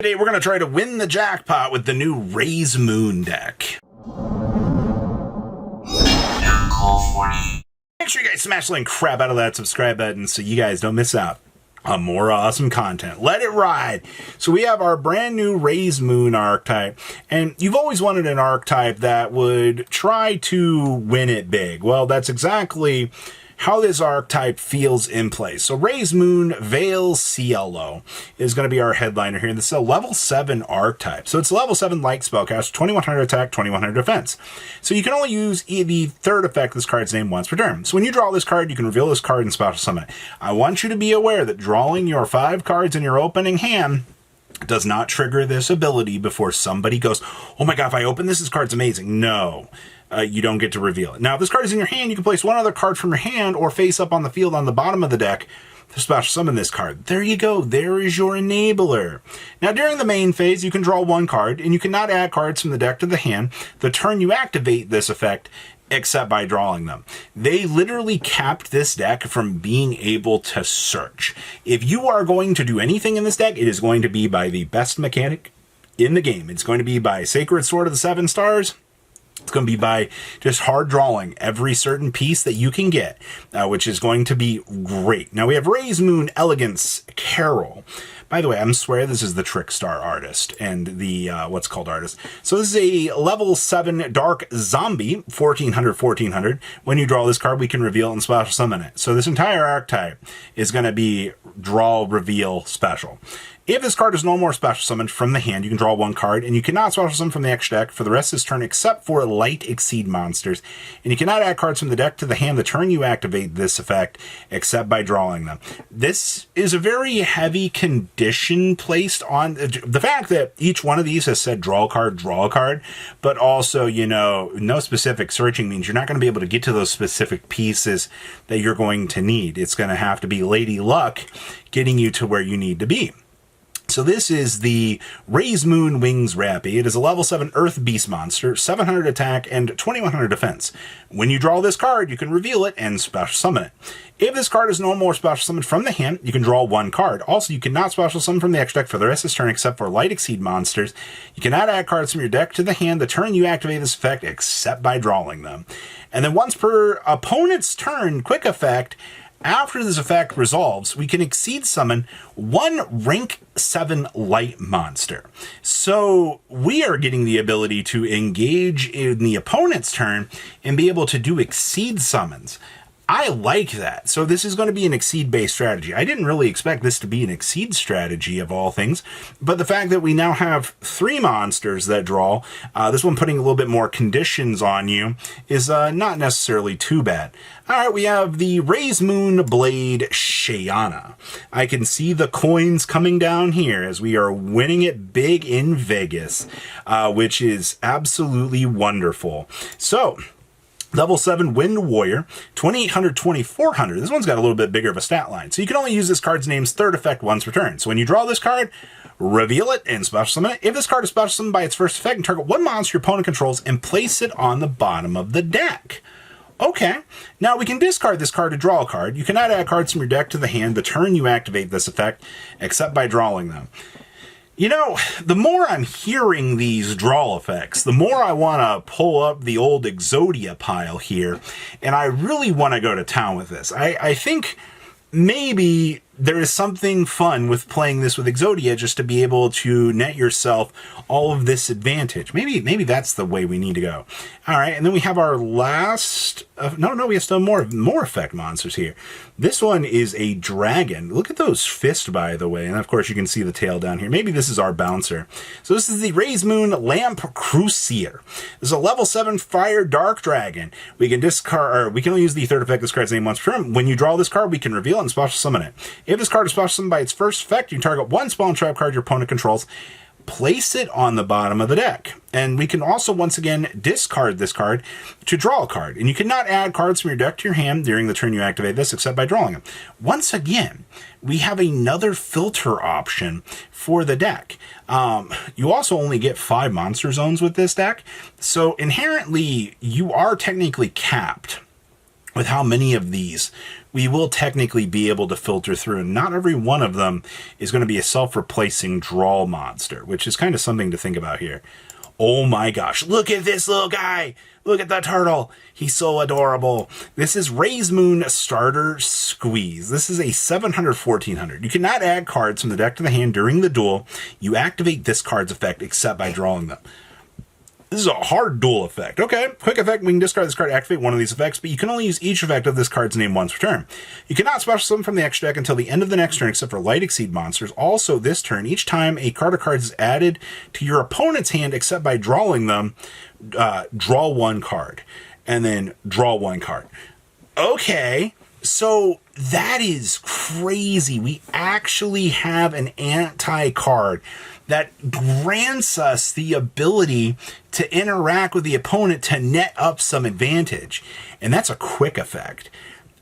Today we're going to try to win the jackpot with the new Raise Moon deck. Make sure you guys smash the like crap out of that subscribe button so you guys don't miss out on more awesome content. Let it ride. So we have our brand new Raise Moon archetype, and you've always wanted an archetype that would try to win it big. Well, that's exactly how this archetype feels in play. So Raise Moon Veil CLO is going to be our headliner here. This is a level 7 archetype. So it's a level 7 light spellcast, 2100 attack, 2100 defense. So you can only use the third effect of this card's name once per turn. So when you draw this card, you can reveal this card and special summon it. I want you to be aware that drawing your 5 cards in your opening hand does not trigger this ability before somebody goes, oh my god, if I open this card's amazing. No. You don't get to reveal it. Now, if this card is in your hand, you can place one other card from your hand or face up on the field on the bottom of the deck to special summon this card. There you go. There is your enabler. Now, during the main phase, you can draw 1 card, and you cannot add cards from the deck to the hand the turn you activate this effect, except by drawing them. They literally capped this deck from being able to search. If you are going to do anything in this deck, it is going to be by the best mechanic in the game. It's going to be by Sacred Sword of the 7 Stars. It's going to be by just hard drawing every certain piece that you can get, which is going to be great. Now we have Raise Moon Elegance Carol. By the way, I'm swear this is the Trickstar artist and the what's called artist. So this is a level 7 Dark Zombie, 1400. When you draw this card, we can reveal and special summon it. So this entire archetype is going to be draw, reveal, special. If this card is no more special summoned from the hand, you can draw 1 card, and you cannot special summon from the extra deck for the rest of this turn except for Light Exceed monsters. And you cannot add cards from the deck to the hand the turn you activate this effect except by drawing them. This is a very heavy condition placed on the fact that each one of these has said draw a card, but also, you know, no specific searching means you're not going to be able to get to those specific pieces that you're going to need. It's going to have to be Lady Luck getting you to where you need to be. So this is the Raise Moon Wings Rappy. It is a level 7 Earth Beast monster, 700 attack, and 2100 defense. When you draw this card, you can reveal it and special summon it. If this card is no more special summoned from the hand, you can draw 1 card. Also, you cannot special summon from the extra deck for the rest of this turn except for Light Exceed monsters. You cannot add cards from your deck to the hand the turn you activate this effect except by drawing them. And then once per opponent's turn, quick effect, after this effect resolves, we can exceed summon 1 rank 7 light monster. So we are getting the ability to engage in the opponent's turn and be able to do exceed summons. I like that. So this is going to be an exceed-based strategy. I didn't really expect this to be an exceed strategy of all things, but the fact that we now have 3 monsters that draw, this one putting a little bit more conditions on you, is not necessarily too bad. All right, we have the Raise Moon Blade Shayana. I can see the coins coming down here as we are winning it big in Vegas, which is absolutely wonderful. So level 7 Wind Warrior, 2800, 2400. This one's got a little bit bigger of a stat line. So you can only use this card's name's third effect once per turn. So when you draw this card, reveal it and special summon it. If this card is special summoned by its first effect, and target 1 monster your opponent controls and place it on the bottom of the deck. Okay, now we can discard this card to draw a card. You cannot add cards from your deck to the hand the turn you activate this effect, except by drawing them. You know, the more I'm hearing these draw effects, the more I want to pull up the old Exodia pile here, and I really want to go to town with this. I think maybe there is something fun with playing this with Exodia just to be able to net yourself all of this advantage. Maybe that's the way we need to go. All right, and then we have our last... we have still more effect monsters here. This one is a dragon. Look at those fists, by the way. And of course, you can see the tail down here. Maybe this is our bouncer. So this is the Raise Moon Lamp Crusader. This is a level 7 Fire Dark Dragon. We can discard, or we can only use the third effect of this card's name once per turn. When you draw this card, we can reveal and special summon it. If this card is special summoned by its first effect, you can target 1 spell and trap card your opponent controls, place it on the bottom of the deck. And we can also, once again, discard this card to draw a card. And you cannot add cards from your deck to your hand during the turn you activate this, except by drawing them. Once again, we have another filter option for the deck. You also only get 5 monster zones with this deck. So inherently, you are technically capped with how many of these we will technically be able to filter through. And not every one of them is going to be a self-replacing draw monster, which is kind of something to think about here. Oh my gosh, look at this little guy. Look at the turtle. He's so adorable. This is Ray's Moon Starter Squeeze. This is a 700-1400. You cannot add cards from the deck to the hand during the duel. You activate this card's effect except by drawing them. This is a hard duel effect. Okay, quick effect. We can discard this card to activate one of these effects, but you can only use each effect of this card's name once per turn. You cannot special summon from the extra deck until the end of the next turn, except for Light Exceed monsters. Also, this turn, each time a card of cards is added to your opponent's hand, except by drawing them, draw one card, and then draw one card. Okay, so that is crazy. We actually have an anti-card that grants us the ability to interact with the opponent to net up some advantage. And that's a quick effect.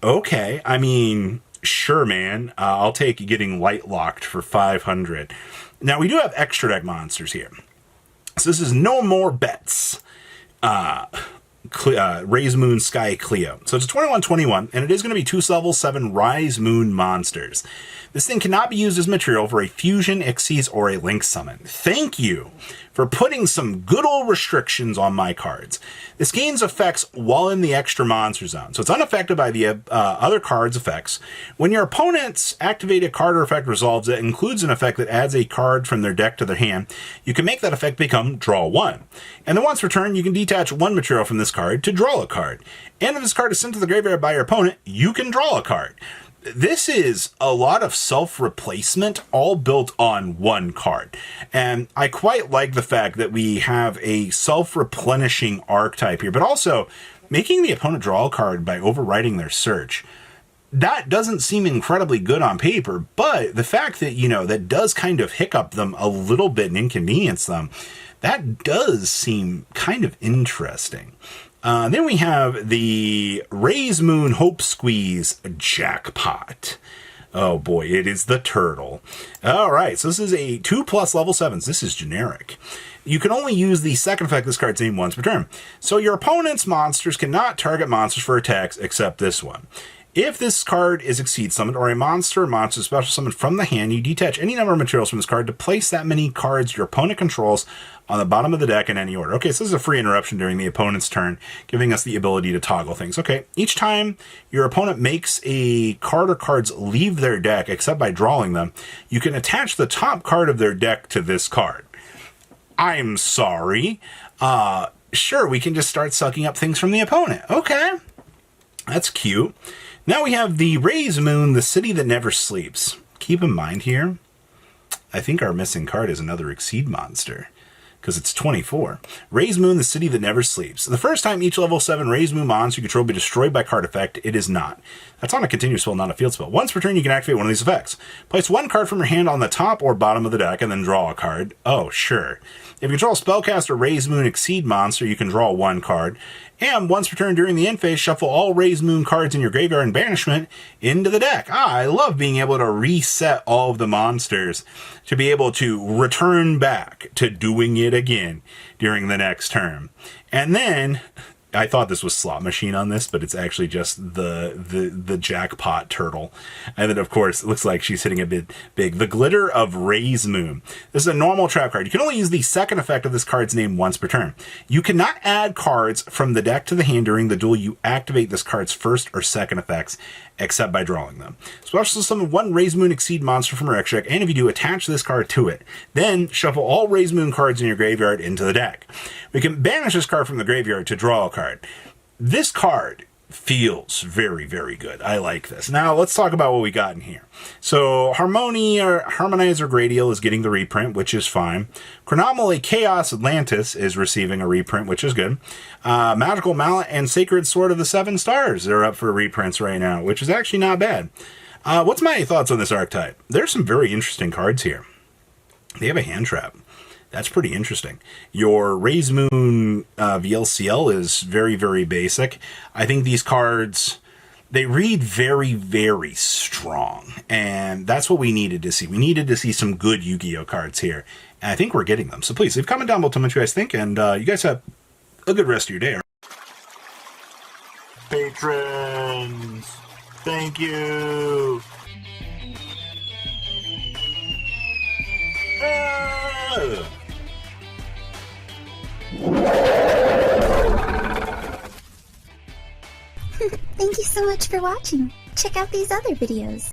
Okay, I mean, sure, man. I'll take getting light locked for 500. Now, we do have extra deck monsters here. So this is No More Bets. Ray's Moon Sky Cleo. So it's a 21-21, and it is going to be 2 level 7 Rise Moon monsters. This thing cannot be used as material for a fusion, Xyz, or a link summon. Thank you for putting some good old restrictions on my cards. This gains effects while in the extra monster zone, so it's unaffected by the other cards' effects. When your opponent's activated card or effect resolves, it includes an effect that adds a card from their deck to their hand. You can make that effect become draw one. And then once per turn, you can detach one material from this card to draw a card. And if this card is sent to the graveyard by your opponent, you can draw a card. This is a lot of self-replacement, all built on one card. And I quite like the fact that we have a self-replenishing archetype here, but also making the opponent draw a card by overwriting their search. That doesn't seem incredibly good on paper, but the fact that, you know, that does kind of hiccup them a little bit and inconvenience them, that does seem kind of interesting. Then we have the Ray's Moon Hope Squeeze Jackpot. Oh boy, it is the turtle. All right, so this is a 2+ level 7s. This is generic. You can only use the second effect of this card's name once per turn. So your opponent's monsters cannot target monsters for attacks except this one. If this card is Exceed summoned or a monster special summoned from the hand, you detach any number of materials from this card to place that many cards your opponent controls on the bottom of the deck in any order. Okay, so this is a free interruption during the opponent's turn, giving us the ability to toggle things. Okay, each time your opponent makes a card or cards leave their deck, except by drawing them, you can attach the top card of their deck to this card. I'm sorry. Sure, we can just start sucking up things from the opponent. Okay, that's cute. Now we have the Ray's Moon, the City That Never Sleeps. Keep in mind here, I think our missing card is another Exceed monster, because it's 24. Ray's Moon, the City That Never Sleeps. The first time each level 7 Ray's Moon monster you control be destroyed by card effect, it is not. That's on a continuous spell, not a field spell. Once per turn, you can activate one of these effects. Place one card from your hand on the top or bottom of the deck, and then draw a card. Oh, sure. If you control a spellcaster Ray's Moon Exceed monster, you can draw one card. And once per turn during the end phase, shuffle all Ray's Moon cards in your graveyard and banishment into the deck. I love being able to reset all of the monsters to be able to return back to doing it again during the next turn. And then, I thought this was Slot Machine on this, but it's actually just the Jackpot turtle. And then, of course, it looks like she's hitting a bit big. The Glitter of Ray's Moon. This is a normal trap card. You can only use the second effect of this card's name once per turn. You cannot add cards from the deck to the hand during the duel. You activate this card's first or second effects, except by drawing them. Special summon one Ray's Moon Exceed monster from your extra deck, and if you do, attach this card to it. Then, shuffle all Ray's Moon cards in your graveyard into the deck. We can banish this card from the graveyard to draw a card. This card feels very, very good. I like this. Now, let's talk about what we got in here. So, Harmonizer Gradiel is getting the reprint, which is fine. Chronomaly Chaos Atlantis is receiving a reprint, which is good. Magical Mallet and Sacred Sword of the Seven Stars are up for reprints right now, which is actually not bad. What's my thoughts on this archetype? There's some very interesting cards here. They have a hand trap. That's pretty interesting. Your Ray's Moon VLCL is very, very basic. I think these cards, they read very, very strong. And that's what we needed to see. We needed to see some good Yu-Gi-Oh cards here. And I think we're getting them. So please leave a comment down below to tell me what you guys think. And you guys have a good rest of your day. patrons. Thank you. Thank you so much for watching. Check out these other videos.